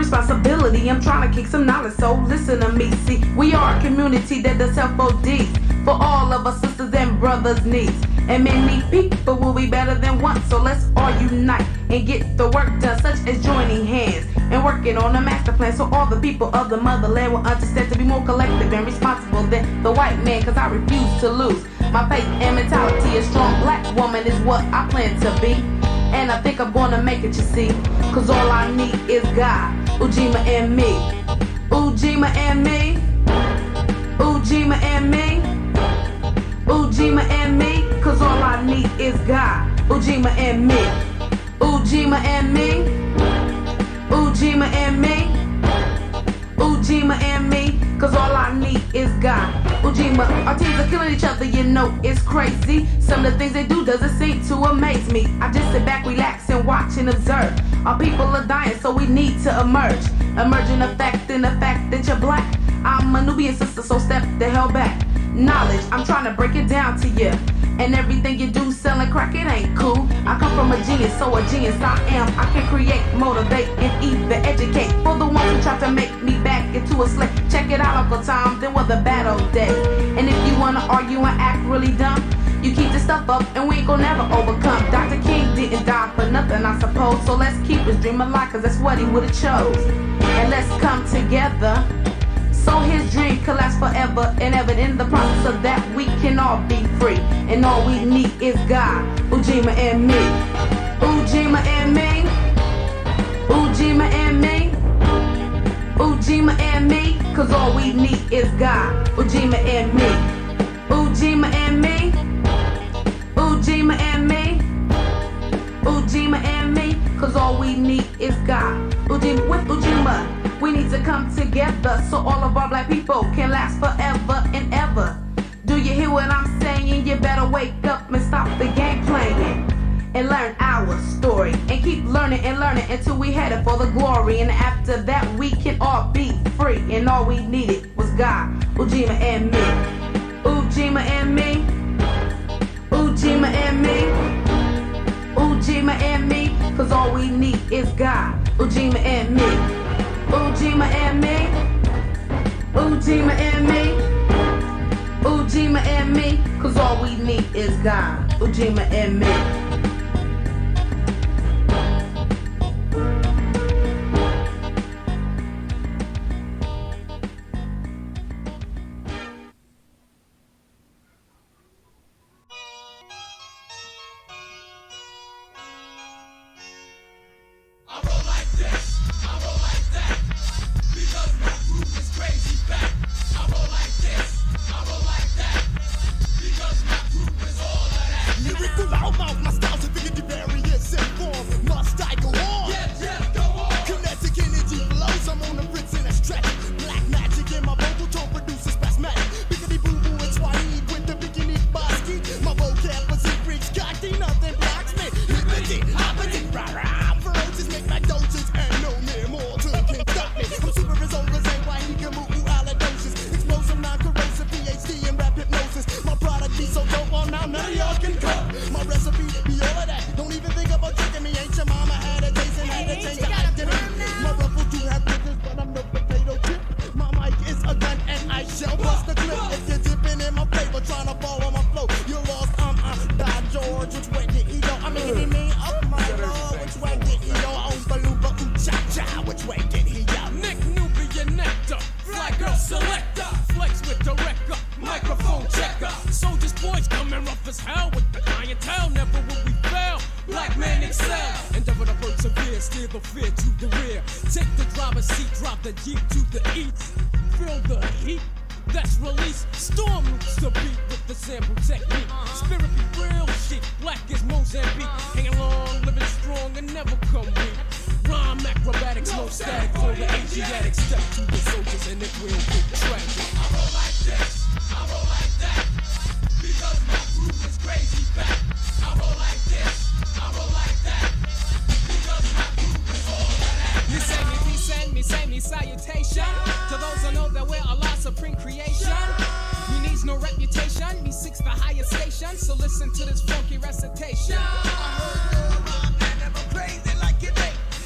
responsibility. I'm trying to kick some knowledge, so listen to me. See, we are a community that does help ODs for all of our sisters and brothers' needs. And many people will be better than one, so let's all unite and get the work done, such as joining hands and working on a master plan, so all the people of the motherland will understand to be more collective and responsible than the white man, cause I refuse to lose my faith and mentality. A strong black woman is what I plan to be, and I think I'm gonna make it, you see, cause all I need is God, Ujima and me, Ujima and me, Ujima and me, Ujima and me, cause all I need is God, Ujima and me, Ujima and me, Ujima and me, Ujima and me, cause all I need is God, Ujima. Our teams are killing each other, you know it's crazy. Some of the things they do doesn't seem to amaze me. I just sit back, relax, and watch and observe. Our people are dying, so we need to emerge. Emerging the fact that you're black. I'm a Nubian sister, so step the hell back. Knowledge, I'm trying to break it down to you. And everything you do selling crack, it ain't cool. I come from a genius, so a genius I am. I can create, motivate, and even educate. For the ones who try to make me back into a slave, check it out, Uncle Tom, then were the battle days. And if you wanna argue and act really dumb, you keep this stuff up and we ain't gonna never overcome. Dr. King didn't die for nothing, I suppose. So let's keep his dream alive, cause that's what he would've chose. And let's come together, so his dream could last forever and ever. In the process of that, we can all be free. And all we need is God, Ujima and me, Ujima and me, Ujima and me, Ujima and me, cause all we need is God, Ujima and me, Ujima and me, Ujima and me, Ujima and me, cause all we need is God, Ujima. With Ujima, we need to come together so all of our black people can last forever and ever. Do you hear what I'm saying? You better wake up and stop the game playing and learn our story and keep learning and learning until we headed for the glory. And after that we can all be free. And all we needed was God, Ujima and me, Ujima and me, Ujima and me, Ujima and me, cause all we need is God, Ujima and me, Ujima and me, Ujima and me, Ujima and me, cause all we need is God, Ujima and me.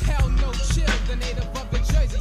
Hell no chill, the native of the Jersey.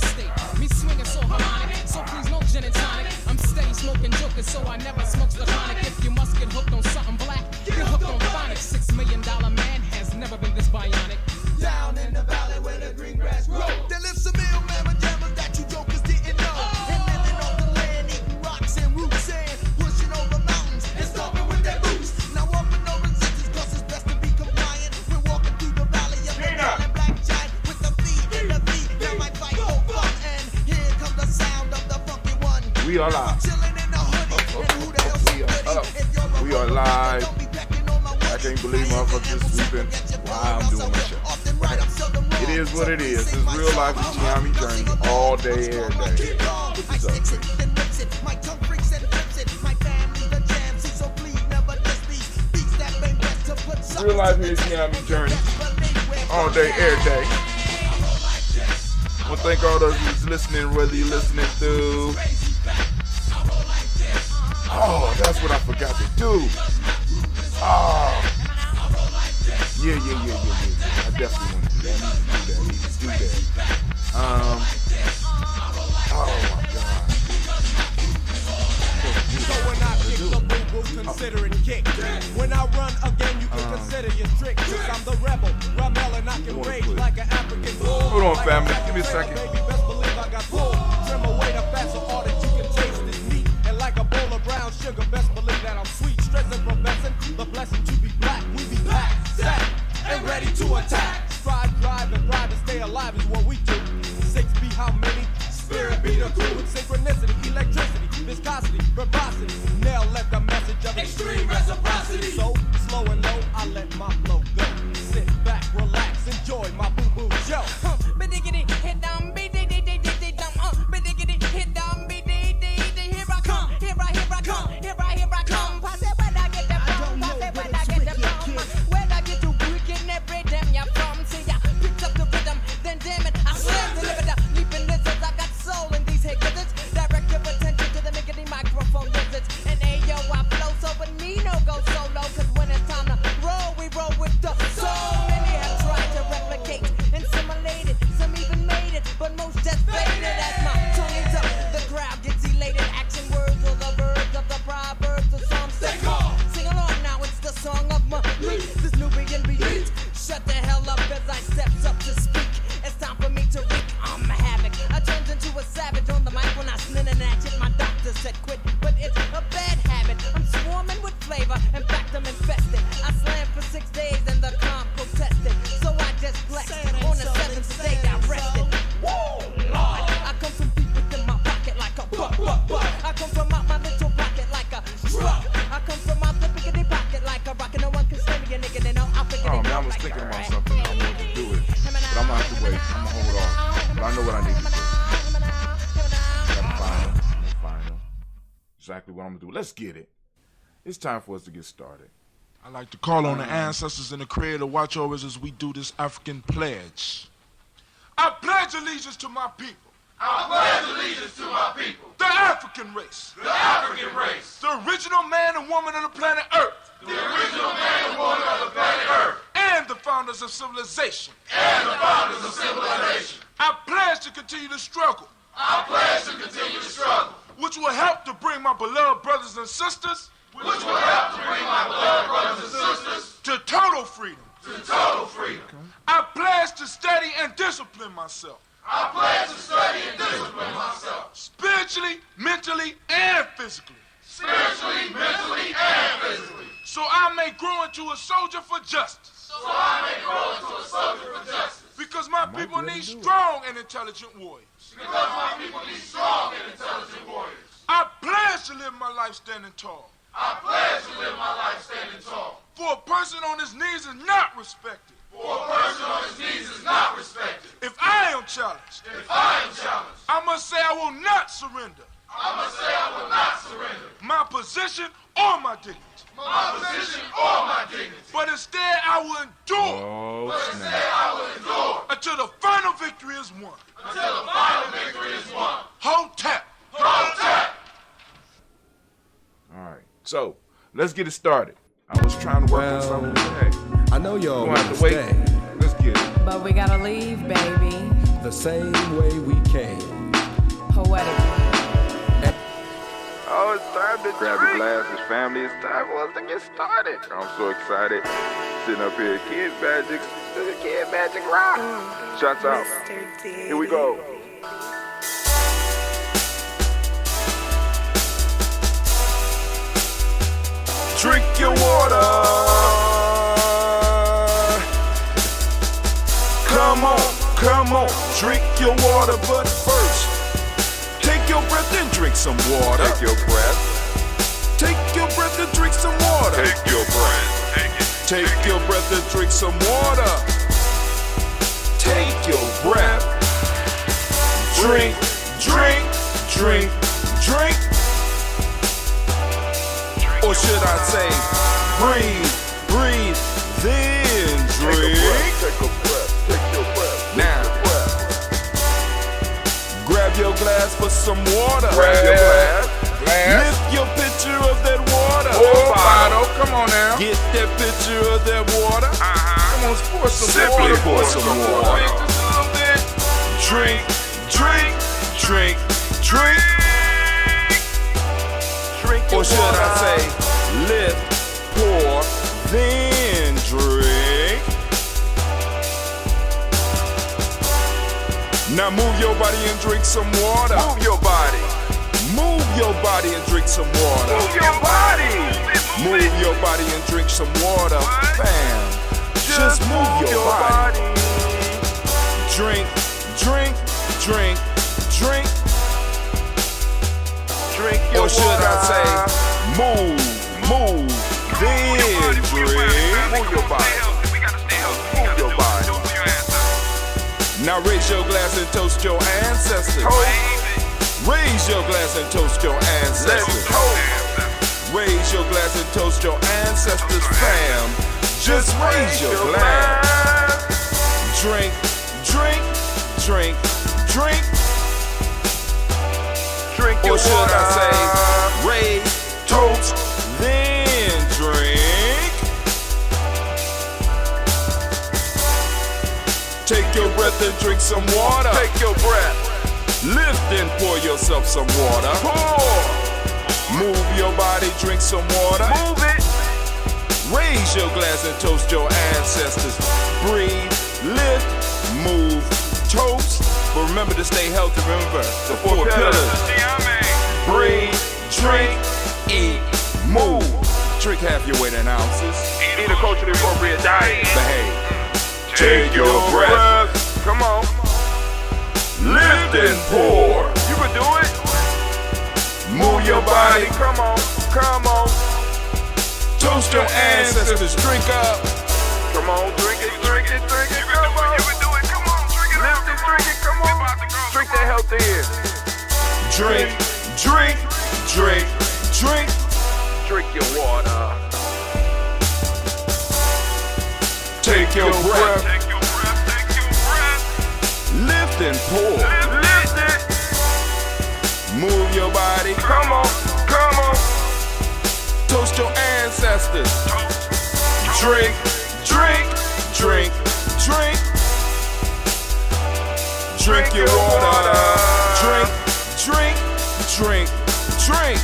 gin and tonic. I'm steady smoking jokers, so I never smoke the chronic. If you must get hooked on something black, get hooked on phonics. $6 million man has never been this bionic. Down in the valley where the green grass grows, there lives some ill mamma jammers that you jokers didn't know. And living off the land, eating rocks and roots, and pushing over mountains and stomping with their boots. Now offer no resistance, cause it's best to be compliant. We're walking through the valley of the tall and black giant with the feet in the beat. Now I fight for fun, and here comes the sound of the funky one. We are live. We are live. I can't believe motherfuckers sleeping while I'm doing my show. It is what it is. It's real life with Gianni Journey all day, every day. What's up? Real life here is Gianni Journey all day, every day. I want to thank all those who's listening, whether you're listening through. Oh, that's what I forgot to do. Oh. Yeah. I definitely want to do that. I need to do that. Oh my God. So when I kick the boo-boo, consider it kick. When I run again, you can consider your trick. Cause I'm the rebel, Ramel, and I can rage like an African bull. Hold on, family. Give me a second. Baby, best believe I got pulled. Trim away the fat so all that you can taste is meat. And like a bowl of brown sugar, best believe that I'm sweet. Stressing, professing, the blessing to be black. We be packed, set, and ready to attack. Strive, drive, and thrive and stay alive is what we do. 6B, how many? Spirit be the crew with synchronicity, electricity, viscosity, verbosity. Nail let the message of extreme reciprocity. So, slow and low, I let my flow go. Sit back, relax, enjoy my boo-boo show. Bidiggity, hit down, bidiggity, dum, bidiggity, hit down, bidiggity, here I come, here I come, here I come. Pass it when I get the bomb, pass it when I get the bomb. When I get to wicked, every damn ya from. See ya, picked up the rhythm, then damn it, I slam the limiter. Leaping lizards, I got soul in these head gizzards. Direct your attention to the miggity microphone lizards. And ayo, I flow so, but me no go solo. Cause when it's time to roll, we roll with the soul. Many have tried to replicate and simulate it. Some even made it, but most just faded. As my tongue is up, the crowd gets elated. Action words or the words of the proverbs, the psalms they call. Sing along now, it's the song of my beat. This Nubian beat. Shut the hell up as I steps up to speak. It's time for me to wreak havoc. I turned into a savage on the mic when I slid and atched. My doctor said quit, but it's a bad habit. I'm swarming with flavor, in fact I'm infested. I slammed for 6 days and the calm protested. So I just flexed on the 7th day I rested. Woo, Lord, I come from deep within my pocket like a buck. I come from out my little pocket like a truck. I come from out the biggity pocket like a rock. And no one can stand me a nigga, they know I'll figure it out. Oh man, I was thinking about something. I wanted to do it, but I'm gonna have to wait. I'm gonna hold off. But I know what I need to do. Gotta find them. Exactly what I'm gonna do. Let's get it. It's time for us to get started. I like to call on the ancestors in the Creator to watch over us as we do this African pledge. I pledge allegiance to my people. I pledge allegiance to my people. The African race. The African race. The original man and woman of the planet Earth. The original man and woman of the planet Earth. And the founders of civilization. And the founders of civilization. I pledge to continue to struggle. I pledge to continue to struggle. Which will help to bring my beloved brothers and sisters. Which will help to bring my beloved brothers and sisters. To total freedom. To total freedom. I pledge to study and discipline myself. I pledge to study and discipline myself. Spiritually, mentally, and physically. Spiritually, mentally, and physically. So I may grow into a soldier for justice. So I may grow into a soldier for justice. Because my people need strong and intelligent warriors. Because my people need strong and intelligent warriors. I pledge to live my life standing tall. I pledge to live my life standing tall. For a person on his knees is not respected. For a person on his knees is not respected. If I am challenged, I must say I will not surrender. I must say I will not surrender. My position or my dignity. My position or my dignity. But instead I will endure. Until the final victory is won. Until the final victory is won. Hotep. Hotep. All right, so let's get it started. I was trying to work on something today. I know y'all We're gonna have to want to wait. stay Let's get it. But we gotta leave, baby. the same way we came. Poetically. And Now it's time to Grab drink. your glasses, family. It's time for us to get started. I'm so excited. Sitting up here, Kid Magic Rock. Shots out. Here we go. Drink your water. Come on, drink your water, but first, take your breath and drink some water. Take your breath. Take your breath and drink some water. Take your breath. Take your breath and drink some water. Take your breath. Drink. Or should I say, breathe, then drink. Take a breath. Now, grab your glass for some water. Grab your glass. Lift your pitcher of that water. Bottle. Come on now. Get that pitcher of that water. Come on, pour some Simply water. pour some water. Just a little bit. Drink. Or should I say, lift, pour, then drink. Now move your body and drink some water. Move your body and drink some water. Move your body and drink some water. Bam. Just move your body. Drink. Or should I say, move, then drink. Move your body. Now raise your glass and toast your ancestors. Raise your glass and toast your ancestors. Raise your glass and toast your ancestors, fam. Just raise your glass. Drink. Or should I say, raise, toast, then drink. Take your breath and drink some water. Take your breath. Lift and pour yourself some water. Pour. Move your body, drink some water. Move it. Raise your glass and toast your ancestors. Breathe, lift, move, toast. But remember to stay healthy. Remember the four pillars. Breathe, drink, eat, move. Drink half your weight in ounces. Eat a culturally appropriate diet. Behave. Take your breath. Come on. Lift and pour. You can do it. Move your body. Come on. Toast your ancestors. Drink up. Come on, drink it. Come on. You can do it. Come on, drink it. Lift it, drink it. Come on. Drink that health in. Drink. Drink your water. Take your breath. Lift and pour. Lift it. Move your body. Come on. Toast your ancestors. Drink. Drink your water. Drink.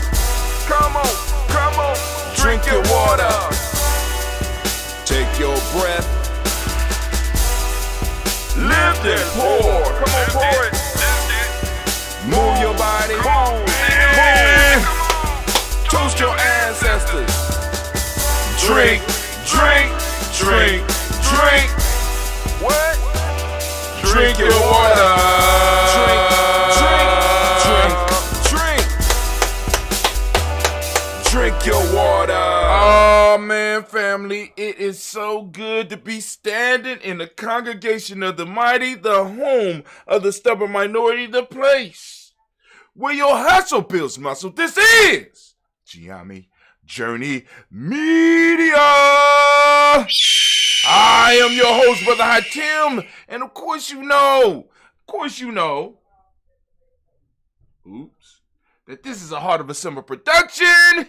Come on. Drink your water. Take your breath. Lift and pour. Come on, pour it. Move your body. Move. Toast your ancestors. Drink. What? Drink your water. Drink your water. Oh man, family, it is so good to be standing in the congregation of the mighty, the home of the stubborn minority, the place where your hustle builds muscle. This is Giami Journey Media. I am your host, Brother Hatim, and of course you know, that this is a Heart of a Summer production.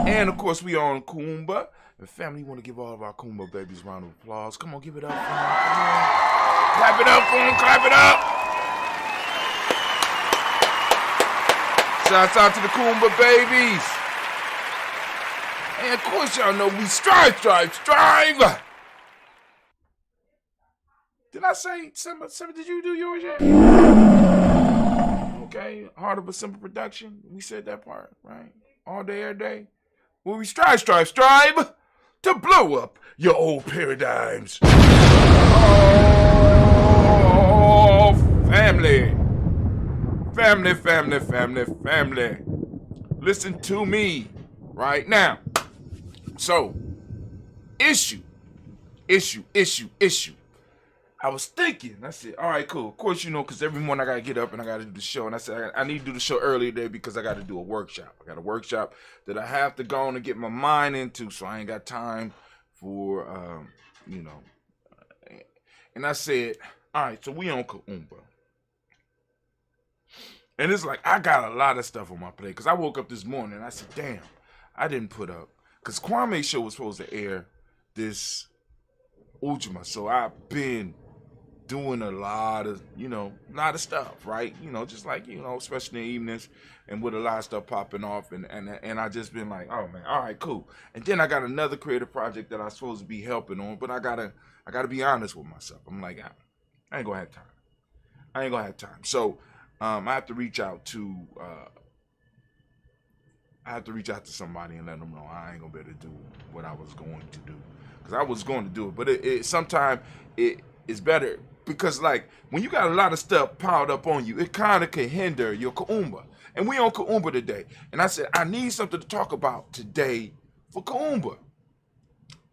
And of course we are on Kuumba. And family, want to give all of our Kuumba babies a round of applause. Come on, give it up for them. Come on. Clap it up for them, clap it up. Shouts out to the Kuumba babies. And of course, y'all know we strive. Did I say Simba? Did you do yours yet? Okay, Heart of a Simple Production. We said that part, right? All day, every day. Well, we strive to blow up your old paradigms. Oh, family. Listen to me right now. So, issue. I was thinking, I said, all right, cool. Of course, you know, because every morning I got to get up and I got to do the show. And I said, I need to do the show early today because I got to do a workshop. I got a workshop that I have to go on and get my mind into, so I ain't got time for, you know. And I said, all right, so we on Kuumba. And it's like, I got a lot of stuff on my plate because I woke up this morning and I said, damn, I didn't put up. Because Kwame's show was supposed to air this Ujima. So I've been doing a lot of stuff, right? You know, just like, you know, especially in the evenings and with a lot of stuff popping off. And I just been like, oh man, all right, cool. And then I got another creative project that I'm supposed to be helping on, but I gotta be honest with myself. I'm like, I ain't gonna have time. So I have to reach out to somebody and let them know I ain't gonna be able to do what I was going to do. Because I was going to do it, but it sometimes it is better because, like, when you got a lot of stuff piled up on you, it kind of can hinder your Kuumba. And we on Kuumba today. And I said, I need something to talk about today for Kuumba.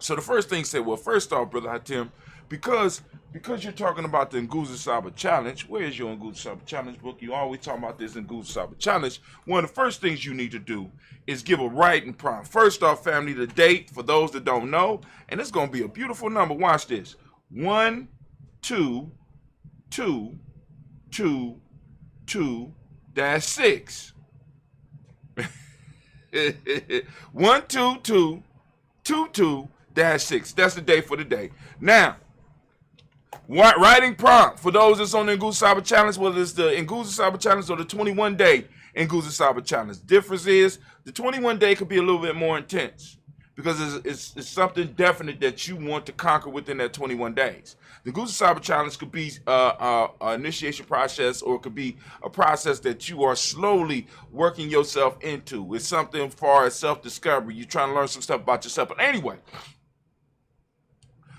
So the first thing said, well, first off, Brother Hatim, because you're talking about the Nguzo Saba Challenge, where is your Nguzo Saba Challenge book? You always talk about this Nguzo Saba Challenge. One of the first things you need to do is give a writing prompt. First off, family, the date, for those that don't know, and it's going to be a beautiful number. Watch this. 1, 2, 2, 2, 2, dash 6. 1, 2, 2, 2, 2, dash 6. That's the date for the day. Now, writing prompt for those that's on the Nguzo Saba Challenge, whether it's the Nguzo Saba Challenge or the 21-day Nguzo Saba Challenge. Difference is the 21-day could be a little bit more intense because it's something definite that you want to conquer within that 21 days. The Nguzo Saba Challenge could be an initiation process, or it could be a process that you are slowly working yourself into. It's something as far as self-discovery. You're trying to learn some stuff about yourself. But anyway,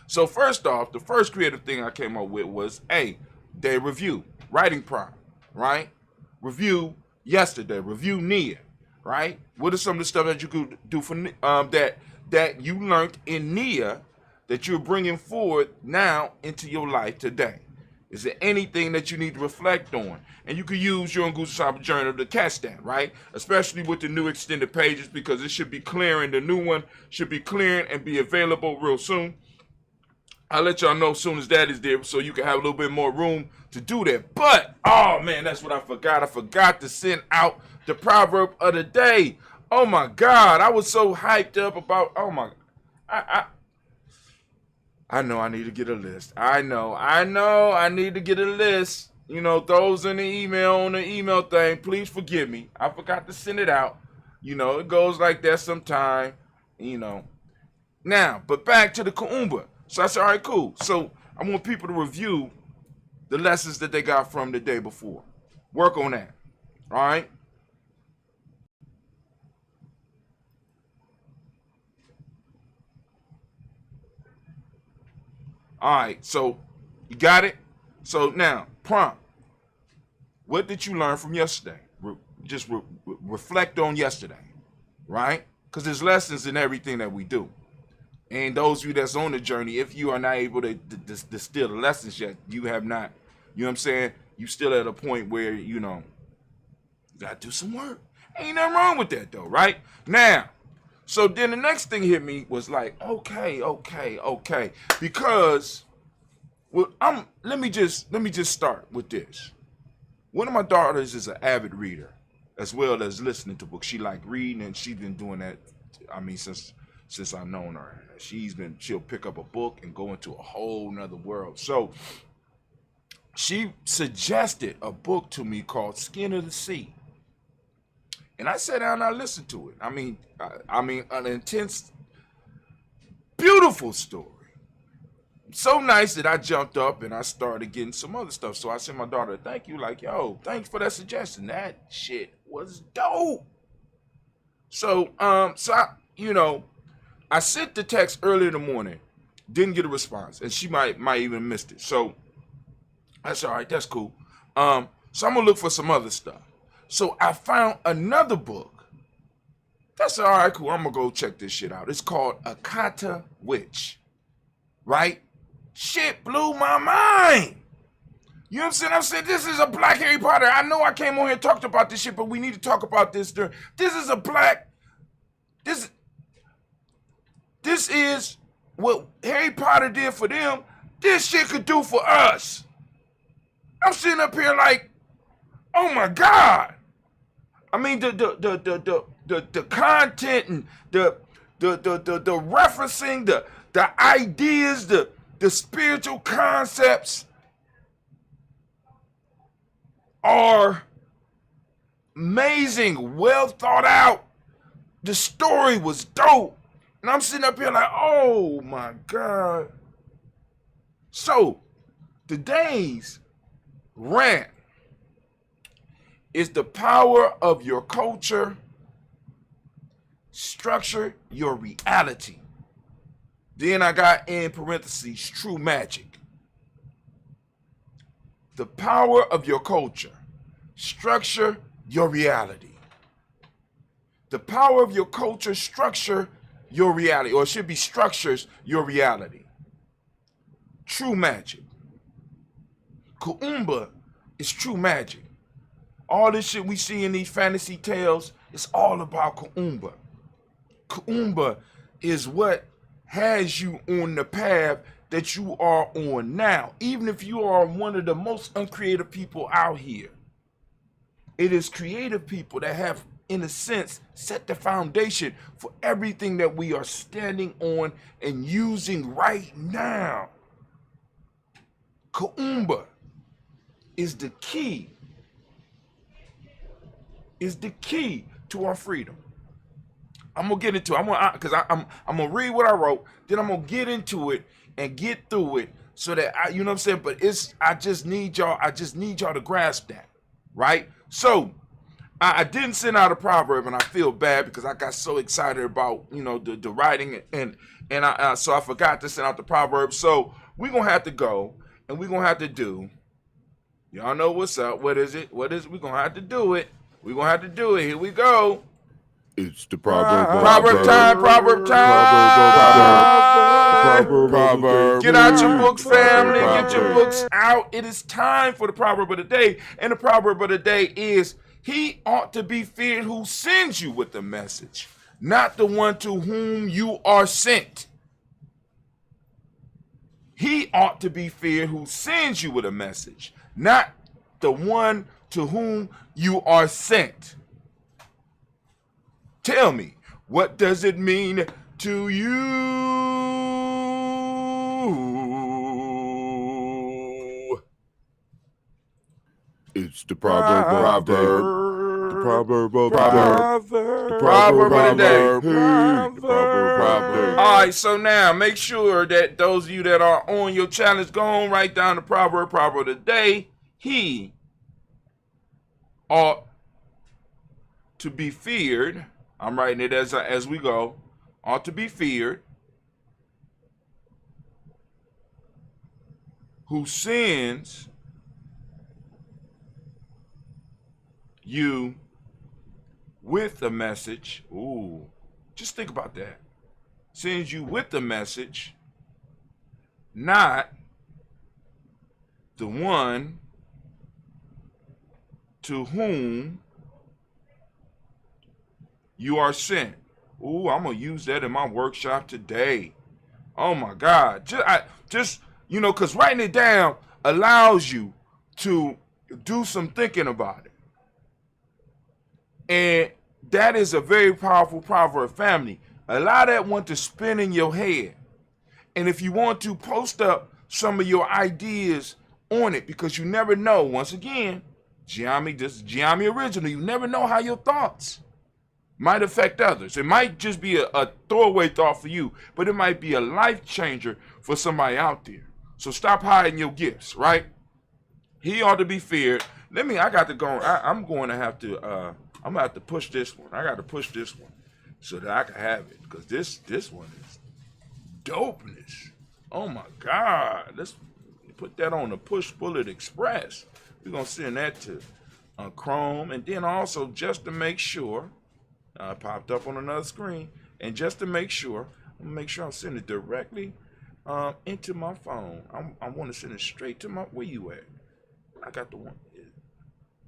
so first off, the first creative thing I came up with was, day review, writing prompt, right? Review yesterday, review Nia, right? What are some of the stuff that you could do for that you learned in Nia that you're bringing forward now into your life today? Is there anything that you need to reflect on? And you can use your Nguzo Saba journal to catch that, right? Especially with the new extended pages, because it should be clearing. The new one should be clearing and be available real soon. I'll let y'all know as soon as that is there so you can have a little bit more room to do that. But, oh man, that's what I forgot. I forgot to send out the proverb of the day. Oh my God, I was so hyped up about, oh my, I know I need to get a list. I know I need to get a list. You know, those in the email, on the email thing, please forgive me. I forgot to send it out. You know, it goes like that sometime, you know. Now, but back to the Kuumba. So I said, all right, cool. So I want people to review the lessons that they got from the day before. Work on that. All right? All right, so you got it? So now, prompt. What did you learn from yesterday? Reflect on yesterday, right? Because there's lessons in everything that we do. And those of you that's on the journey, if you are not able to distill the lessons yet, you have not, you know what I'm saying? You still at a point where, you know, you got to do some work. Ain't nothing wrong with that though, right? Now, so then the next thing hit me was like, okay. Because, well, let me just start with this. One of my daughters is an avid reader, as well as listening to books. She like reading, and she's been doing that, I mean, since I've known her. She'll pick up a book and go into a whole nother world. So she suggested a book to me called Skin of the Sea. And I sat down and I listened to it. I mean, an intense, beautiful story. So nice that I jumped up and I started getting some other stuff. So I sent my daughter, thank you, like, yo, thanks for that suggestion. That shit was dope. So I sent the text early in the morning, didn't get a response, and she might even missed it. So that's all right, that's cool. So I'm gonna look for some other stuff. So I found another book. That's all right, cool. I'm gonna go check this shit out. It's called Akata Witch, right? Shit blew my mind. You know what I'm saying? I'm saying this is a black Harry Potter. I know I came on here and talked about this shit, but we need to talk about this during. This is what Harry Potter did for them. This shit could do for us. I'm sitting up here like, oh my God. I mean the content and the referencing, the ideas, the spiritual concepts are amazing, well thought out. The story was dope. And I'm sitting up here like, oh my God. So, today's rant is the power of your culture, structure your reality. Then I got in parentheses, true magic. The power of your culture, structure your reality. The power of your culture, structure your reality, or it should be structures your reality. True magic. Kuumba is true magic. All this shit we see in these fantasy tales, it's all about Kuumba. Kuumba is what has you on the path that you are on now, even if you are one of the most uncreative people out here. It is creative people that have, in a sense, set the foundation for everything that we are standing on and using right now. Kuumba is the key to our freedom. I'm gonna get into it. I'm gonna read what I wrote, then I'm gonna get into it and get through it so that you know what I'm saying. But I just need y'all to grasp that, right? So I didn't send out a proverb, and I feel bad because I got so excited about the writing and so I forgot to send out the proverb. So we're gonna have to go and we're gonna have to do. Y'all know what's up. What is it? We're gonna have to do it. We're gonna have to do it. Here we go. It's the proverb time. Get out your books, family. Get your books out. It is time for the proverb of the day. And the proverb of the day is, he ought to be feared who sends you with the message, not the one to whom you are sent. He ought to be feared who sends you with a message, not the one to whom you are sent. Tell me, what does it mean to you? It's the proverb of the day. The proverb of the day. All right, so now make sure that those of you that are on your challenge, go on, write down the proverb of the day. He ought to be feared. I'm writing it as we go. Ought to be feared. Who sends you with the message. Ooh, just think about that. Sends you with the message, not the one to whom you are sent. Ooh, I'm gonna use that in my workshop today. Oh my God, just because writing it down allows you to do some thinking about it, and that is a very powerful proverb, family. Allow that one to spin in your head, and if you want to, post up some of your ideas on it, because you never know. Once again, Giammi, this is Giammi original. You never know how your thoughts might affect others. It might just be a throwaway thought for you, but it might be a life changer for somebody out there. So stop hiding your gifts, right? He ought to be feared. I got to go. I'm going to have to. I'm gonna have to push this one. I got to push this one so that I can have it, because this one is dopeness. Oh my God! Let's put that on the Push Bullet Express. We're gonna send that to Chrome, and then also just to make sure, it popped up on another screen, and just to make sure, I'm gonna make sure I'm sending it directly into my phone. I want to send it straight to my. Where you at? I got the one.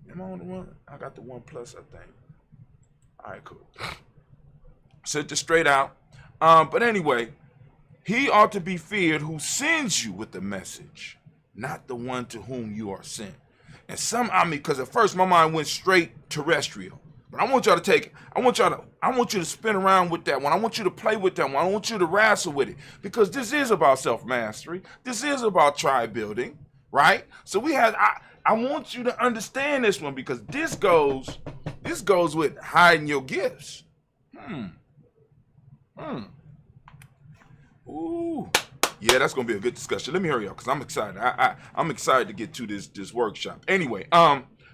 Am I on the one? I got the One Plus, I think. All right, cool. Sent it straight out. But anyway, he ought to be feared who sends you with the message, not the one to whom you are sent. And because at first my mind went straight terrestrial. But I want y'all to take it. I want you to spin around with that one. I want you to play with that one. I want you to wrestle with it. Because this is about self-mastery. This is about tribe building, right? So I want you to understand this one, because this goes with hiding your gifts. Ooh. Yeah, that's gonna be a good discussion. Let me hurry up, because I'm excited. I'm excited to get to this workshop. Anyway,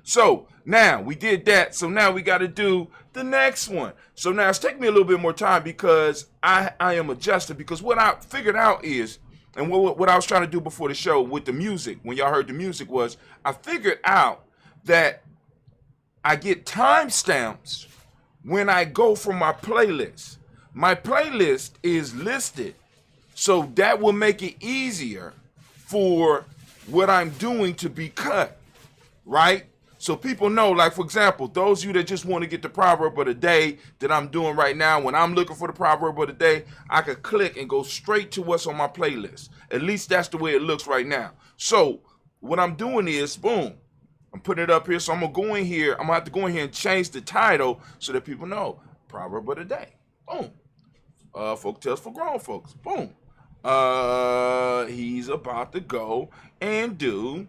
so now we did that. So now we got to do the next one. So now it's taking me a little bit more time, because I am adjusted, because what I figured out is, and what I was trying to do before the show with the music, when y'all heard the music, was I figured out that I get timestamps when I go from my playlist. My playlist is listed, so that will make it easier for what I'm doing to be cut, right? So people know, like, for example, those of you that just want to get the proverb of the day that I'm doing right now, when I'm looking for the proverb of the day, I could click and go straight to what's on my playlist. At least that's the way it looks right now. So what I'm doing is, boom, I'm putting it up here. So I'm going to go in here. I'm going to have to go in here and change the title so that people know. Proverb of the day. Boom. Folk tales for grown folks. Boom. He's about to go and do...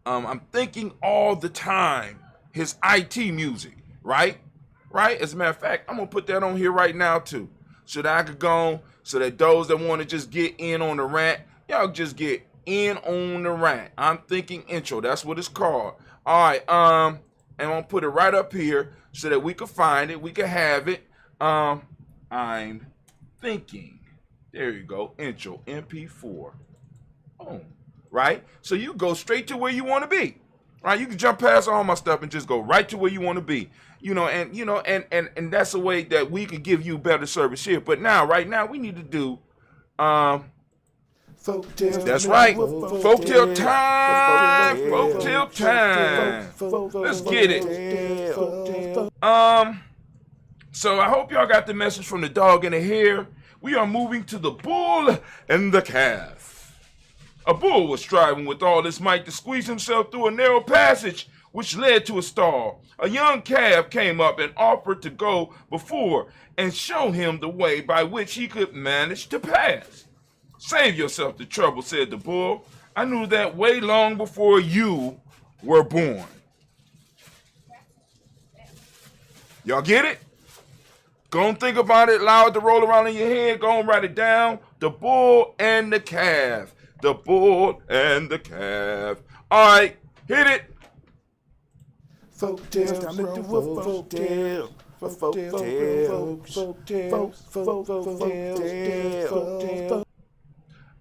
I'm thinking all the time his IT music, right? Right? As a matter of fact, I'm going to put that on here right now, too. So that I could go, so that those that want to just get in on the rant, y'all just get in on the rant. I'm thinking intro. That's what it's called. All right. And I'm going to put it right up here so that we can find it. We can have it. I'm thinking. There you go. Intro. MP4. Boom. Right? So you go straight to where you want to be. Right? You can jump past all my stuff and just go right to where you want to be. And that's a way that we can give you better service here. But right now we need to do Folktale. That's right. Folktale time. Folktale time. Let's get it. So I hope y'all got the message from the dog and the hare. We are moving to the bull and the calf. A bull was striving with all his might to squeeze himself through a narrow passage which led to a stall. A young calf came up and offered to go before and show him the way by which he could manage to pass. Save yourself the trouble, said the bull. I knew that way long before you were born. Y'all get it? Go and think about it, allow it to roll around in your head. Go and write it down. The bull and the calf. The bull and the calf. All right, hit it. Folktales, time to do a folktale. Folktale.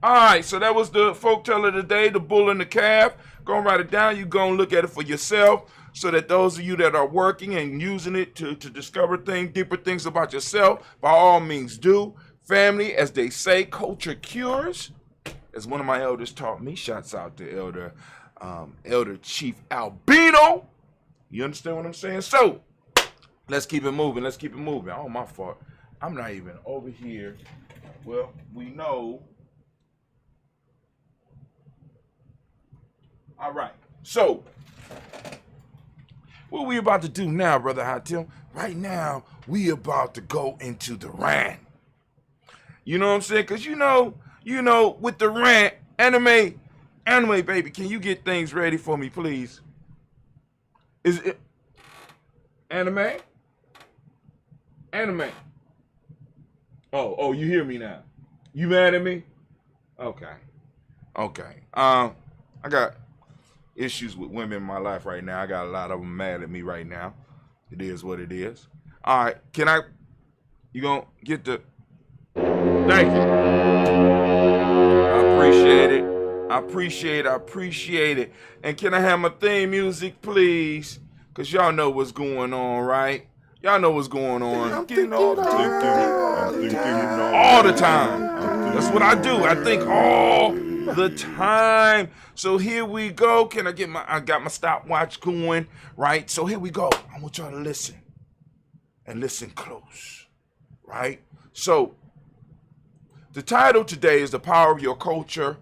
All right, so that was the folktale of the day, the bull and the calf. Go and write it down. You go and look at it for yourself, so that those of you that are working and using it to discover deeper things about yourself, by all means do. Family, as they say, culture cures. As one of my elders taught me, shouts out to Elder Chief Albino. You understand what I'm saying? So, let's keep it moving. Let's keep it moving. Oh, my fault. I'm not even over here. Well, we know. All right. So, what we about to do now, Brother Hatim? Right now, we about to go into the rant. You know what I'm saying? Because you know, with the rant, anime, baby, can you get things ready for me, please? Is it Anime? Anime. Oh, you hear me now. You mad at me? Okay. I got issues with women in my life right now. I got a lot of them mad at me right now. It is what it is. All right, you gonna get the, thank you. I appreciate it. And can I have my theme music, please? Because y'all know what's going on, right? Y'all know what's going on. I'm thinking all the time. That's what I do. I think all the time. So here we go. I got my stopwatch going, right? So here we go. I want y'all to listen. And listen close, right? So the title today is The Power of Your Culture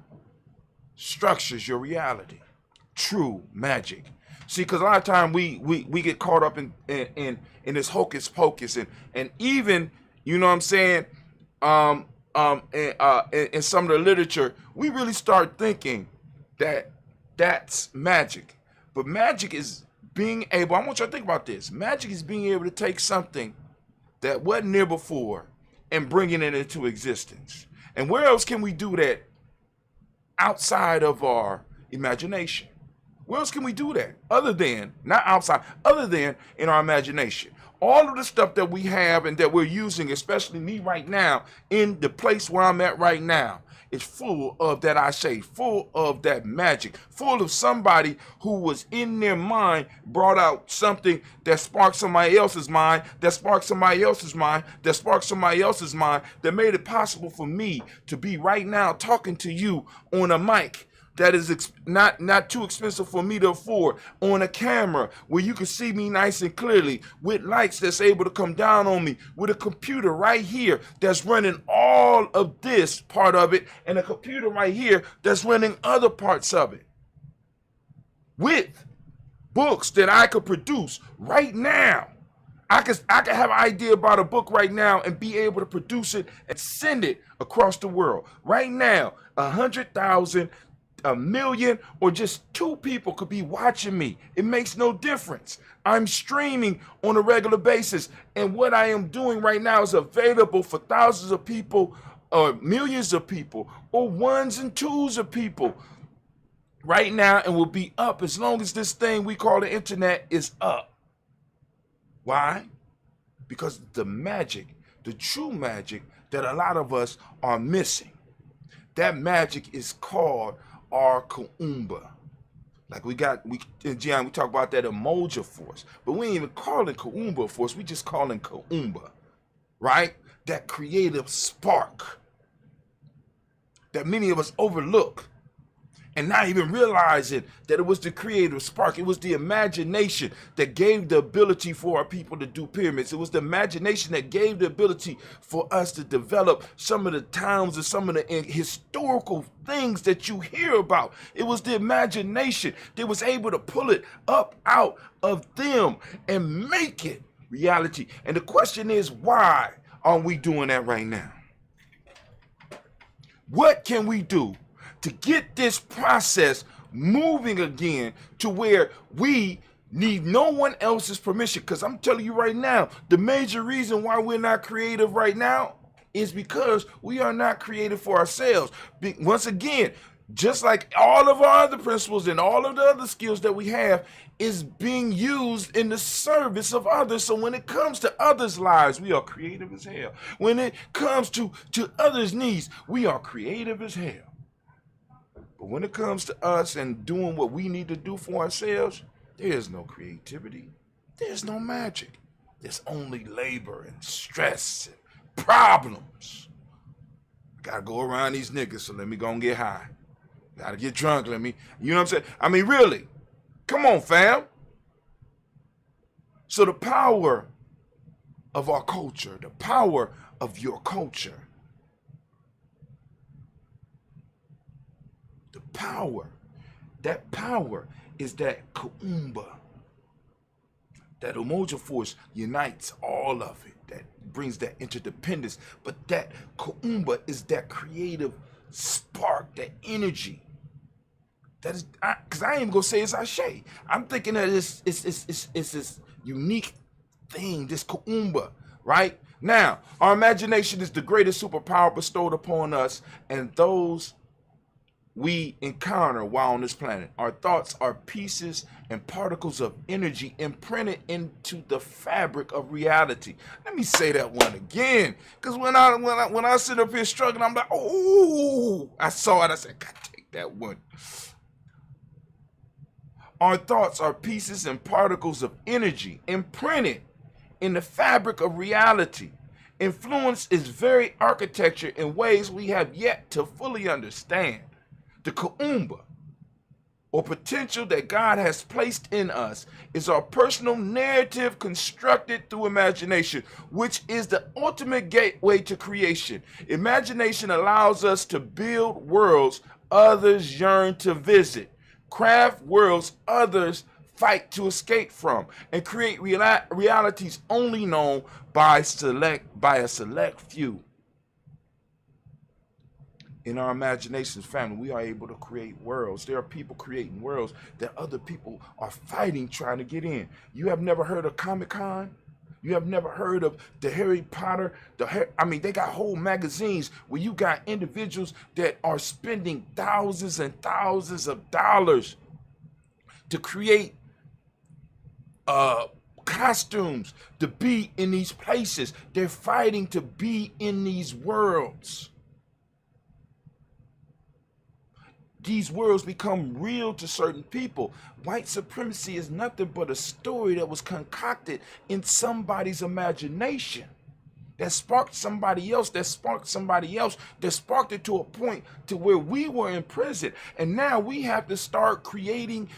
Structures Your Reality. True magic. See, because a lot of time we get caught up in this hocus pocus and even, you know what I'm saying, in some of the literature, we really start thinking that that's magic. But magic is being able, I want you to think about this. Magic is being able to take something that wasn't there before and bringing it into existence. And where else can we do that outside of our imagination? Where else can we do that? Other than in our imagination. All of the stuff that we have and that we're using, especially me right now, in the place where I'm at right now, is full of that full of that magic, full of somebody who was in their mind, brought out something that sparked somebody else's mind, that sparked somebody else's mind, that sparked somebody else's mind, that made it possible for me to be right now talking to you on a mic that is not too expensive for me to afford, on a camera where you can see me nice and clearly, with lights that's able to come down on me, with a computer right here that's running all of this part of it, and a computer right here that's running other parts of it, with books that I could produce right now. I could have an idea about a book right now and be able to produce it and send it across the world. Right now, 100,000, a million, or just 2 people could be watching me. It makes no difference. I'm streaming on a regular basis, and what I am doing right now is available for thousands of people, or millions of people, or ones and twos of people right now, and will be up as long as this thing we call the internet is up. Why? Because the magic, the true magic that a lot of us are missing, that magic is called our Kuumba. Like in Gian, we talk about that emoji force, but we ain't even calling Kuumba force, we just calling Kuumba, right? That creative spark that many of us overlook, and not even realizing that it was the creative spark. It was the imagination that gave the ability for our people to do pyramids. It was the imagination that gave the ability for us to develop some of the towns and some of the historical things that you hear about. It was the imagination that was able to pull it up out of them and make it reality. And the question is, why aren't we doing that right now? What can we do to get this process moving again to where we need no one else's permission? Because I'm telling you right now, the major reason why we're not creative right now is because we are not creative for ourselves. Once again, just like all of our other principles and all of the other skills that we have is being used in the service of others. So when it comes to others' lives, we are creative as hell. When it comes to others' needs, we are creative as hell. But when it comes to us and doing what we need to do for ourselves, there is no creativity. There's no magic. There's only labor and stress and problems. I gotta go around these niggas, so let me go and get high. Gotta get drunk, you know what I'm saying? I mean, really, come on, fam. So the power of our culture, the power of your culture, that power is that Kuumba. That emoji force unites all of it, that brings that interdependence. But that Kuumba is that creative spark, that energy. That is, because I ain't even gonna say it's Ashe. I'm thinking that it's this unique thing, this Kuumba, right? Now, our imagination is the greatest superpower bestowed upon us and those we encounter while on this planet. Our thoughts are pieces and particles of energy imprinted into the fabric of reality. Let me say that one again, because when I sit up here struggling, I'm like, oh, I saw it. I said, God, take that one. Our thoughts are pieces and particles of energy imprinted in the fabric of reality. Influence is very architecture in ways we have yet to fully understand. The Kuumba, or potential that God has placed in us, is our personal narrative constructed through imagination, which is the ultimate gateway to creation. Imagination allows us to build worlds others yearn to visit, craft worlds others fight to escape from, and create realities only known by a select few. In our imaginations, family, we are able to create worlds. There are people creating worlds that other people are fighting, trying to get in. You have never heard of Comic-Con? You have never heard of the Harry Potter? They got whole magazines where you got individuals that are spending thousands and thousands of dollars to create costumes, to be in these places. They're fighting to be in these worlds. These worlds become real to certain people. White supremacy is nothing but a story that was concocted in somebody's imagination. That sparked somebody else, that sparked it to a point to where we were imprisoned. And now we have to start creating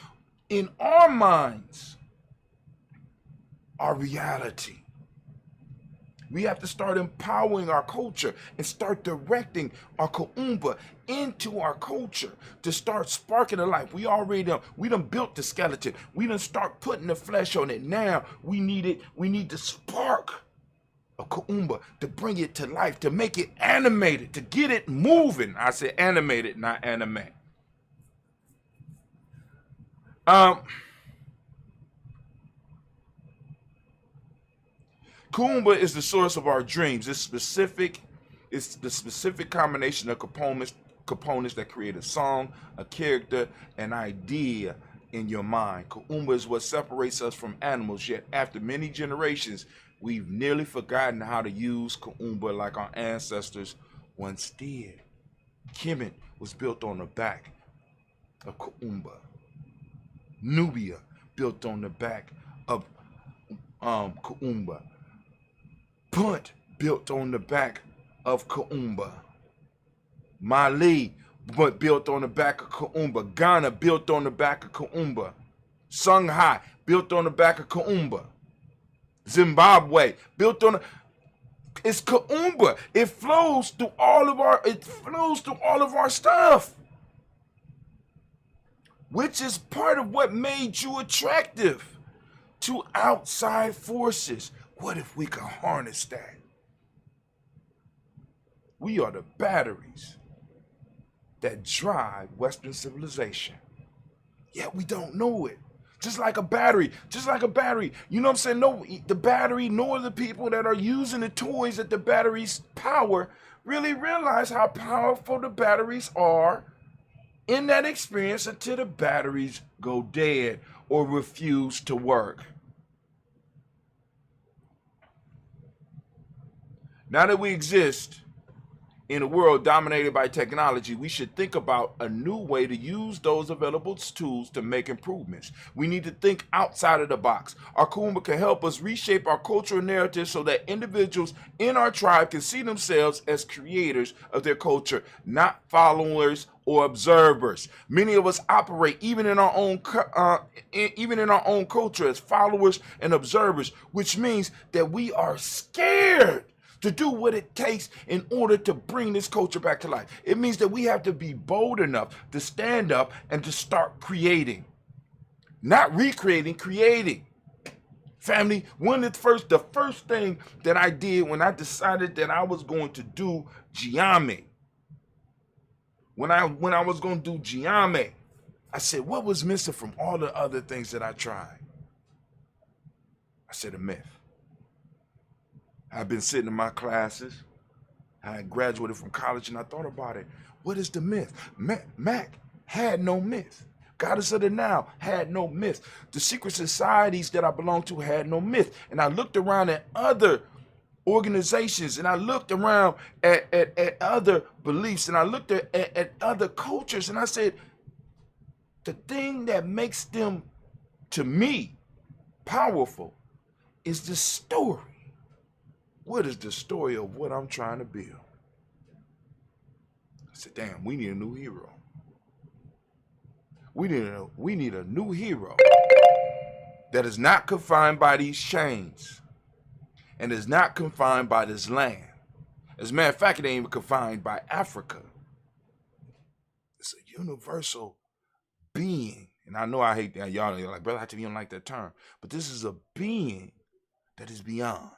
in our minds our reality. We have to start empowering our culture and start directing our Kuumba into our culture to start sparking the life. We done built the skeleton. We done start putting the flesh on it. Now we need the spark of Kuumba to bring it to life, to make it animated, to get it moving. I said animated, not anime. Kuumba is the source of our dreams. It's the specific combination of components that create a song, a character, an idea in your mind. Kuumba is what separates us from animals, yet after many generations, we've nearly forgotten how to use Kuumba like our ancestors once did. Kemet was built on the back of Kuumba. Nubia built on the back of Kuumba. Punt built on the back of Kuumba. Mali built on the back of Kuumba. Ghana built on the back of Kuumba. Shanghai built on the back of Kuumba. Zimbabwe built on it's Kuumba. It flows through all of our stuff. Which is part of what made you attractive to outside forces. What if we could harness that? We are the batteries that drive Western civilization. Yet we don't know it. Just like a battery. You know what I'm saying? No, the battery, nor the people that are using the toys that the batteries power really realize how powerful the batteries are in that experience until the batteries go dead or refuse to work. Now that we exist in a world dominated by technology, we should think about a new way to use those available tools to make improvements. We need to think outside of the box. Our Kuumba can help us reshape our cultural narrative so that individuals in our tribe can see themselves as creators of their culture, not followers or observers. Many of us operate even in our own culture as followers and observers, which means that we are scared to do what it takes in order to bring this culture back to life. It means that we have to be bold enough to stand up and to start creating. Not recreating, creating. Family, the first thing that I did when I decided that I was going to do Giame, when I was going to do Giame, I said, what was missing from all the other things that I tried? I said, a myth. I've been sitting in my classes. I had graduated from college and I thought about it. What is the myth? Mac had no myth. Goddess of the Nile had no myth. The secret societies that I belonged to had no myth. And I looked around at other organizations and I looked around at other beliefs and I looked at other cultures and I said, the thing that makes them, to me, powerful is the story. What is the story of what I'm trying to build? I said, damn, we need a new hero. We need a new hero that is not confined by these chains and is not confined by this land. As a matter of fact, it ain't even confined by Africa. It's a universal being. And I know I hate that. Y'all are like, brother, I don't like that term. But this is a being that is beyond.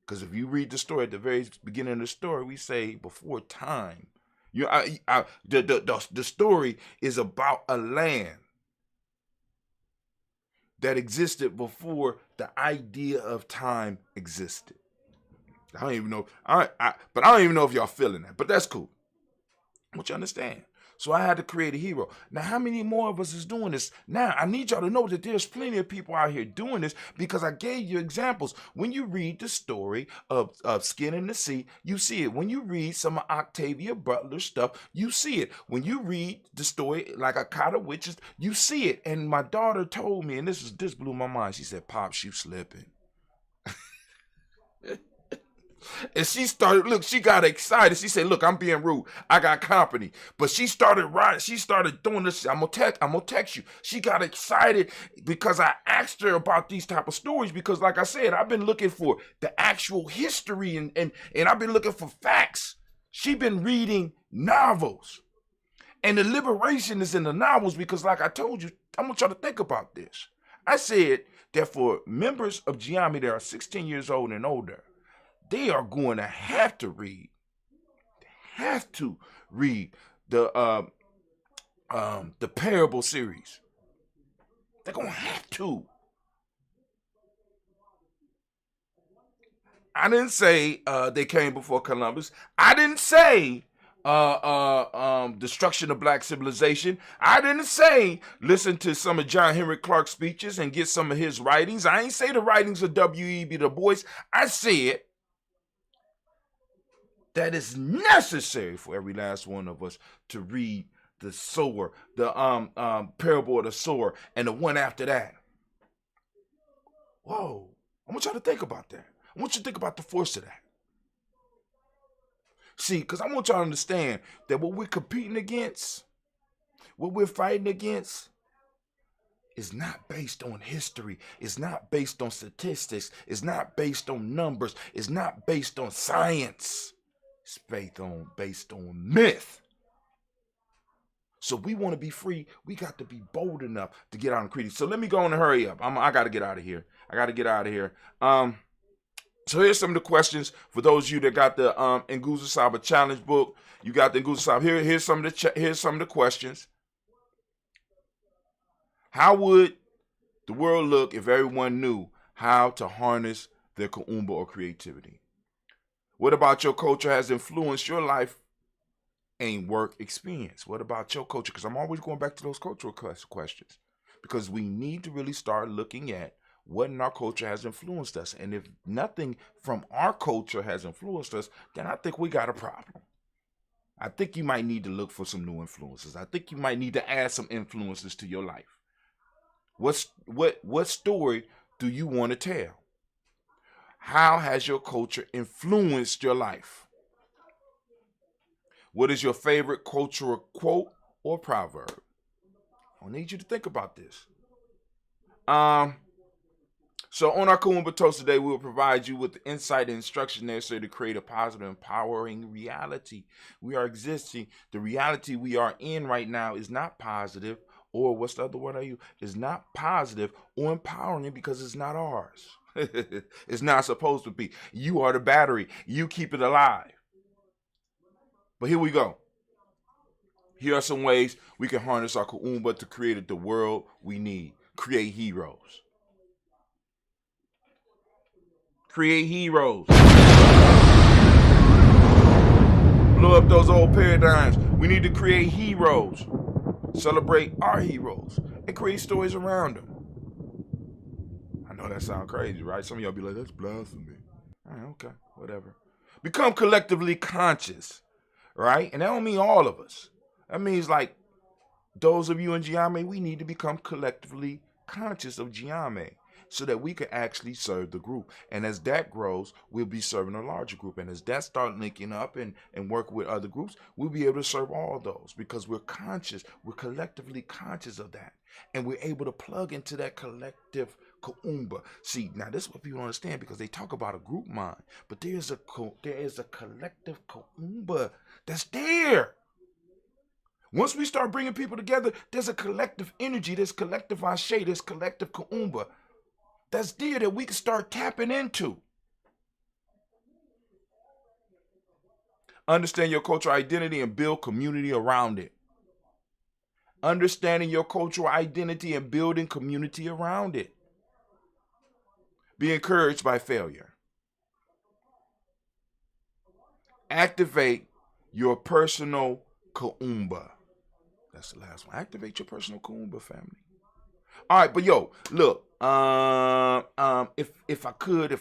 Because if you read the story, at the very beginning of the story, we say before time. The story is about a land that existed before the idea of time existed. I don't even know. But I don't even know if y'all feeling that. But that's cool. I want you to understand. So I had to create a hero. Now, how many more of us is doing this? Now, I need y'all to know that there's plenty of people out here doing this because I gave you examples. When you read the story of Skin in the Sea, you see it. When you read some of Octavia Butler's stuff, you see it. When you read the story like Akata Witches, you see it. And my daughter told me, and this blew my mind. She said, "Pops, you slipping." And she started, look, she got excited. She said, "Look, I'm being rude. I got company." But she started writing. She started doing this. I'm gonna text you. She got excited because I asked her about these type of stories because, like I said, I've been looking for the actual history and I've been looking for facts. She been reading novels. And the liberation is in the novels because, like I told you, I want y'all to think about this. I said that for members of Giambi that are 16 years old and older, they are going to have to read the Parable series. They're going to have to. I didn't say they came before Columbus. I didn't say destruction of black civilization. I didn't say listen to some of John Henry Clark's speeches and get some of his writings. I ain't say the writings of W.E.B. Du Bois. I said that is necessary for every last one of us to read the sower, the parable of the sower, and the one after that. Whoa. I want y'all to think about that. I want you to think about the force of that. See, because I want y'all to understand that what we're competing against, what we're fighting against, is not based on history. It's not based on statistics. It's not based on numbers. It's not based on science. It's based on myth. So we want to be free. We got to be bold enough to get out and create. So let me go on and hurry up. I got to get out of here. So here's some of the questions for those of you that got the Nguzo Saba challenge book. You got the Nguzo Saba. Here's some of the questions. How would the world look if everyone knew how to harness their Kuumba or creativity? What about your culture has influenced your life and work experience? What about your culture? Because I'm always going back to those cultural questions. Because we need to really start looking at what in our culture has influenced us. And if nothing from our culture has influenced us, then I think we got a problem. I think you might need to look for some new influences. I think you might need to add some influences to your life. What story do you want to tell? How has your culture influenced your life? What is your favorite cultural quote or proverb? I need you to think about this. So on our Kuumba Toast today, we will provide you with the insight and instruction necessary to create a positive, empowering reality. We are existing. The reality we are in right now is not positive, or what's the other word I use? Is not positive or empowering because it's not ours. It's not supposed to be. You are the battery. You keep it alive. But here we go. Here are some ways we can harness our Kuumba to create the world we need. Create heroes. Create heroes. Blow up those old paradigms. We need to create heroes. Celebrate our heroes and create stories around them. I know that sounds crazy, right? Some of y'all be like, that's blasphemy. All right, okay, whatever. Become collectively conscious, right? And that don't mean all of us. That means like those of you in Giame, we need to become collectively conscious of Giame so that we can actually serve the group. And as that grows, we'll be serving a larger group. And as that start linking up and work with other groups, we'll be able to serve all those because we're conscious. We're collectively conscious of that. And we're able to plug into that collective Kuumba. See, now this is what people don't understand because they talk about a group mind, but there is a collective Kuumba that's there. Once we start bringing people together, there's a collective energy, there's collective ashe, there's collective Kuumba that's there that we can start tapping into. Understand your cultural identity and build community around it. Understanding your cultural identity and building community around it. Be encouraged by failure. Activate your personal Kuumba. That's the last one. Activate your personal Kuumba, family. All right, but yo, look. If I could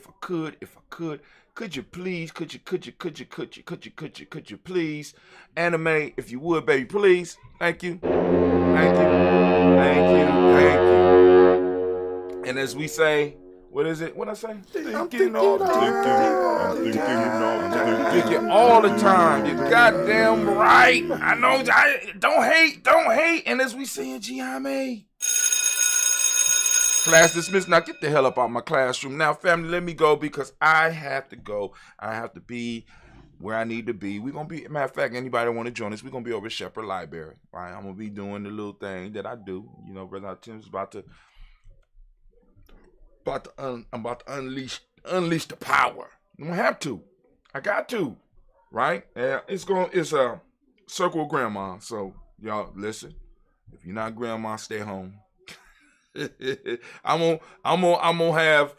you please, could you please, anime, if you would, baby, please. Thank you. And as we say, what is it? What I say? I'm thinking all the time. You're goddamn right. I know. Don't hate. And as we say in Giame, class dismissed. Now get the hell up out my classroom. Now, family, let me go because I have to go. I have to be where I need to be. We're going to be, matter of fact, anybody want to join us, we're going to be over at Shepherd Library, right? I'm going to be doing the little thing that I do. You know, Brother Tim's about to unleash the power. I don't have to. I got to, right? It's a circle of grandma. So y'all listen. If you're not grandma, stay home. I'm gonna have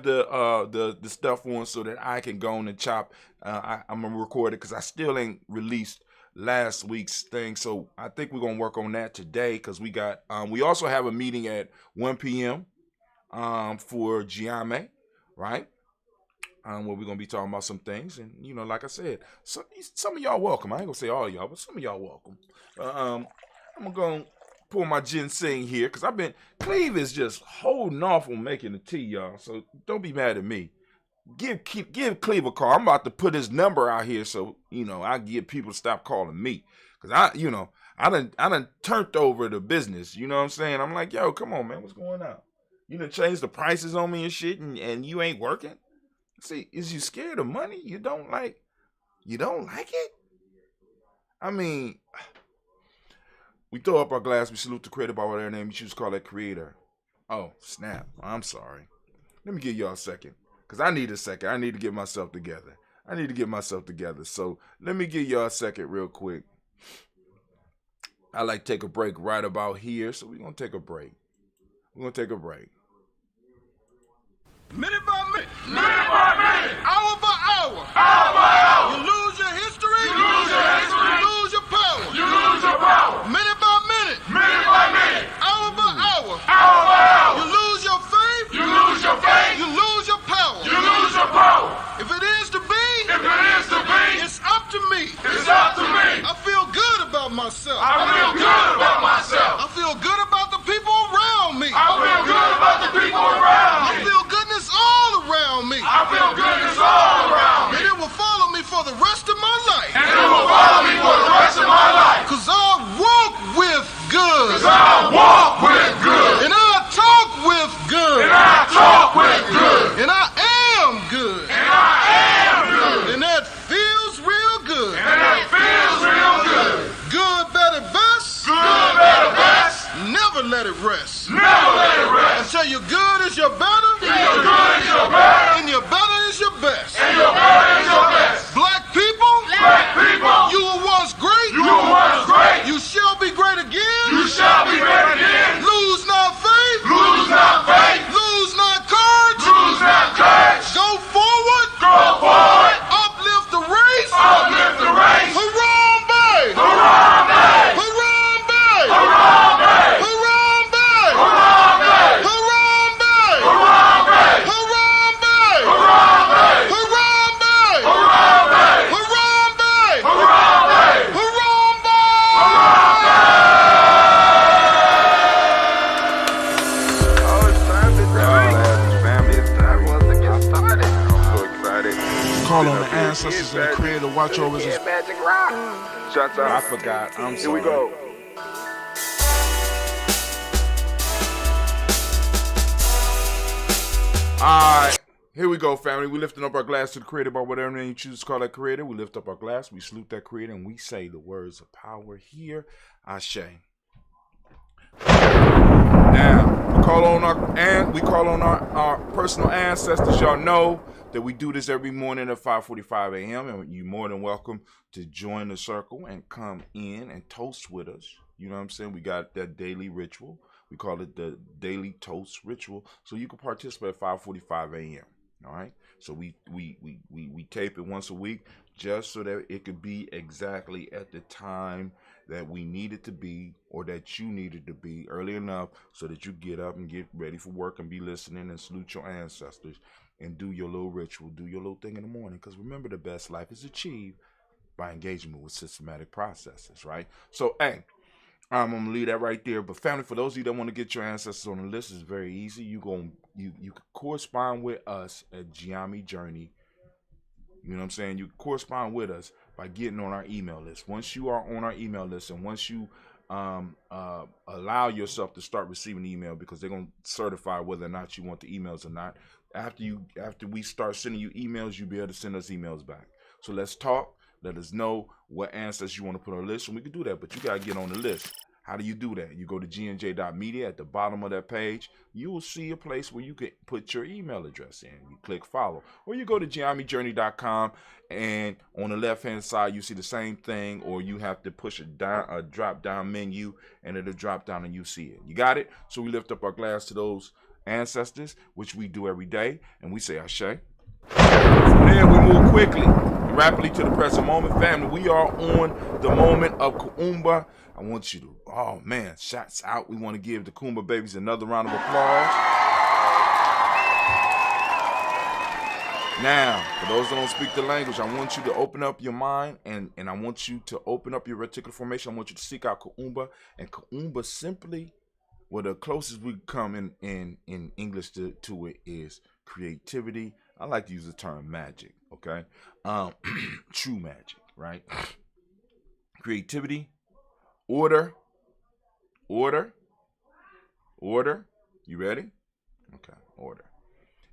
the stuff on so that I can go on and chop. I'm gonna record it because I still ain't released last week's thing. So I think we're gonna work on that today because we got we also have a meeting at 1 p.m. For Giame, right? Where we're gonna be talking about some things, and you know, like I said, some of y'all welcome. I ain't gonna say all of y'all, but some of y'all welcome. I'm gonna pour my ginseng here because Cleve is just holding off on making the tea, y'all. So don't be mad at me. Give Cleve a call. I'm about to put his number out here so you know I get people to stop calling me because I done turned over the business. You know what I'm saying? I'm like, yo, come on, man, what's going on? You done changed the prices on me and shit, and you ain't working. See, is you scared of money? You don't like it? I mean, we throw up our glass, we salute the creator by whatever name you choose to call that creator. Oh, snap. I'm sorry. Let me give y'all a second. Because I need a second. I need to get myself together. So let me give y'all a second real quick. I like to take a break right about here. So we're going to take a break. Minute by minute. Minute by minute. Hour by hour. Hour by hour. You lose your history. You lose your history. You lose your power. You lose your power. Minute by minute. Minute by minute. Hour by hour. Hour by hour. You lose your faith. You lose your faith. You lose your power. You lose your power. If it is to be, If it is to be, it's up to me. it's up to me. I feel good about myself. I feel good about myself. I feel good about the people around me. I feel good about the people around I me. feel goodness all around me. I feel goodness call on the ancestors and the creator, watch over us. Magic rock. Shots out. I forgot. I'm Here sorry. we go. Alright, here we go, family. We lifting up our glass to the creator by whatever name you choose to call that creator. We lift up our glass, we salute that creator, and we say the words of power here. Ashe. Now, we call on our personal ancestors. Y'all know that we do this every morning at 5:45 a.m. and you're more than welcome to join the circle and come in and toast with us. You know what I'm saying? We got that daily ritual. We call it the daily toast ritual. So you can participate at 5:45 a.m. All right. So we tape it once a week just so that it could be exactly at the time that we need it to be, or that you needed to be early enough so that you get up and get ready for work and be listening and salute your ancestors and do your little ritual, do your little thing in the morning. Because remember, the best life is achieved by engagement with systematic processes, right? So, hey, I'm gonna leave that right there. But family, for those of you that want to get your ancestors on the list, it's very easy. You can correspond with us at Giami Journey. You know what I'm saying? You can correspond with us by getting on our email list. Once you are on our email list, and once you allow yourself to start receiving email, because they're gonna certify whether or not you want the emails or not. After we start sending you emails, you'll be able to send us emails back. So let's talk. Let us know what ancestors you want to put on the list, and we can do that. But you gotta get on the list. How do you do that? You go to gnj.media. At the bottom of that page, you will see a place where you can put your email address in. You click follow. Or you go to giamijourney.com, and on the left-hand side, you see the same thing, or you have to push a drop-down menu, and it'll drop down and you see it. You got it? So we lift up our glass to those ancestors, which we do every day, and we say Ashe. From there, we move quickly and rapidly to the present moment. Family, we are on the moment of Kuumba. I want you to, oh man, shots out. We want to give the Kuumba babies another round of applause. Now, for those that don't speak the language, I want you to open up your mind, and I want you to open up your reticular formation. I want you to seek out Kuumba. And Kuumba simply, well, the closest we come in English to it is creativity. I like to use the term magic, okay? True magic, right? Creativity, order. You ready? Okay, order.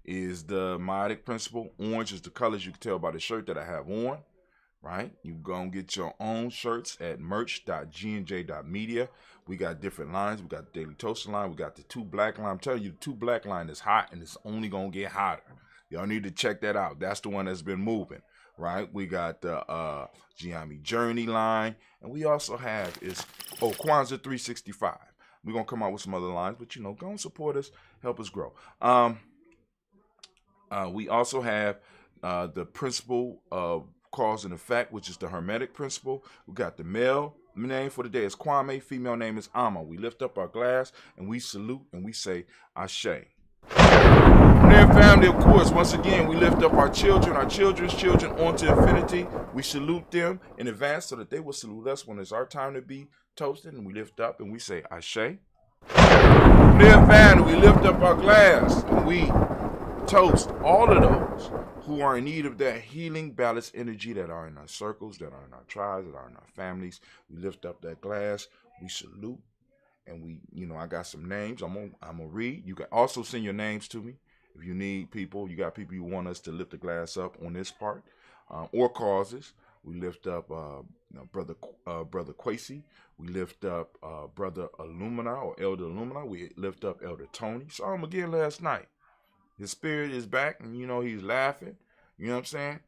Is the Myotic principle. Orange is the colors you can tell by the shirt that I have on, right? You go and get your own shirts at merch.gnj.media. We got different lines. We got the Daily Toaster line. We got the 2 Black line. I'm telling you, the 2 Black line is hot, and it's only going to get hotter. Y'all need to check that out. That's the one that's been moving, right? We got the Giami Journey line, and we also have Kwanzaa 365. We're going to come out with some other lines, but, go and support us, help us grow. We also have the principle of cause and effect, which is the Hermetic principle. We got the male name for the day is Kwame, female name is Amma. We lift up our glass, and we salute, and we say Ashe. Then family, of course, once again, we lift up our children's children onto infinity. We salute them in advance so that they will salute us when it's our time to be toasted, and we lift up and we say Ashe. Then family, we lift up our glass and we toast all of those who are in need of that healing, balanced energy, that are in our circles, that are in our tribes, that are in our families. We lift up that glass, we salute, and we, I got some names I'm gonna read. You can also send your names to me if you need people. You got people you want us to lift the glass up on this part, or causes. We lift up brother Quasi. We lift up brother Illumina or Elder Illumina. We lift up Elder Tony. Saw him again last night. His spirit is back, and he's laughing. You know what I'm saying?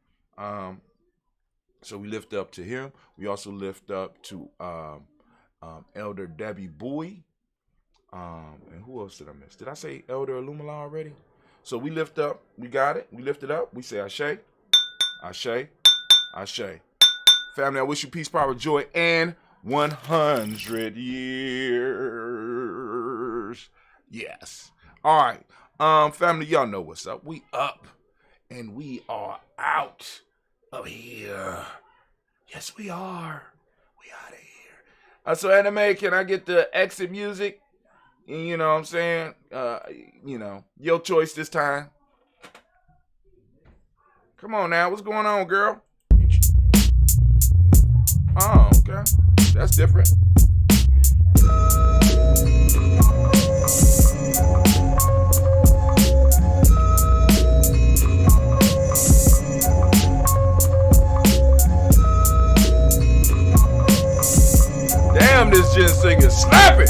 So we lift up to him. We also lift up to Elder Debbie Bowie. And who else did I miss? Did I say Elder Illumina already? So we lift up. We got it. We lift it up. We say Ashe, Ashe, Ashe. Family, I wish you peace, power, joy, and 100 years. Yes. All right. Family, y'all know what's up. We up and we are out of here. Yes, we are. We out of here. So Anime, can I get the exit music? You know what I'm saying? Your choice this time. Come on now, what's going on, girl? Oh, okay. That's different. Damn, this ginseng is snapping.